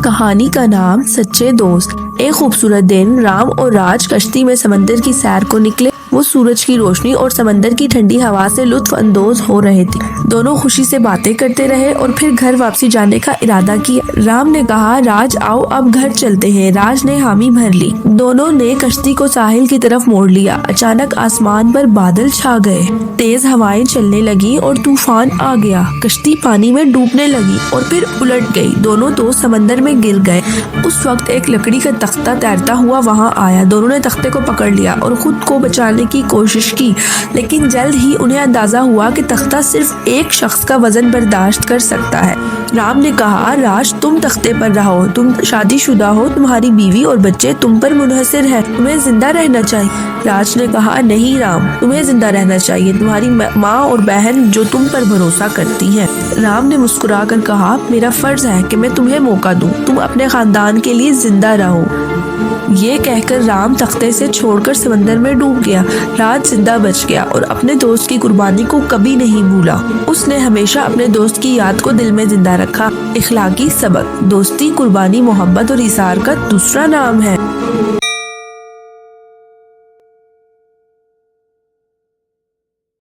کہانی کا نام سچے دوست۔ ایک خوبصورت دن رام اور راج کشتی میں سمندر کی سیر کو نکلے۔ وہ سورج کی روشنی اور سمندر کی ٹھنڈی ہوا سے لطف اندوز ہو رہے تھے۔ دونوں خوشی سے باتیں کرتے رہے اور پھر گھر واپسی جانے کا ارادہ کیا۔ رام نے کہا، راج آؤ اب گھر چلتے ہیں۔ راج نے حامی بھر لی۔ دونوں نے کشتی کو ساحل کی طرف موڑ لیا۔ اچانک آسمان پر بادل چھا گئے، تیز ہوائیں چلنے لگی اور طوفان آ گیا۔ کشتی پانی میں ڈوبنے لگی اور پھر الٹ گئی۔ دونوں دوست سمندر میں گر گئے۔ اس وقت ایک لکڑی کا تختہ تیرتا ہوا وہاں آیا۔ دونوں نے تختے کو پکڑ لیا اور خود کو بچانے کی کوشش کی، لیکن جلد ہی انہیں اندازہ ہوا کہ تختہ صرف ایک شخص کا وزن برداشت کر سکتا ہے۔ رام نے کہا، راج تم تختے پر رہو، تم شادی شدہ ہو، تمہاری بیوی اور بچے تم پر منحصر ہیں، تمہیں زندہ رہنا چاہیے۔ راج نے کہا، نہیں رام، تمہیں زندہ رہنا چاہیے، تمہاری ماں اور بہن جو تم پر بھروسہ کرتی ہیں۔ رام نے مسکرا کر کہا، میرا فرض ہے کہ میں تمہیں موقع دوں، تم اپنے خاندان کے لیے زندہ رہو۔ یہ کہہ کر رام تختے سے چھوڑ کر سمندر میں ڈوب گیا۔ راج زندہ بچ گیا اور اپنے دوست کی قربانی کو کبھی نہیں بھولا۔ اس نے ہمیشہ اپنے دوست کی یاد کو دل میں زندہ رکھا۔ اخلاقی سبق: دوستی، قربانی، محبت اور ایثار کا دوسرا نام ہے۔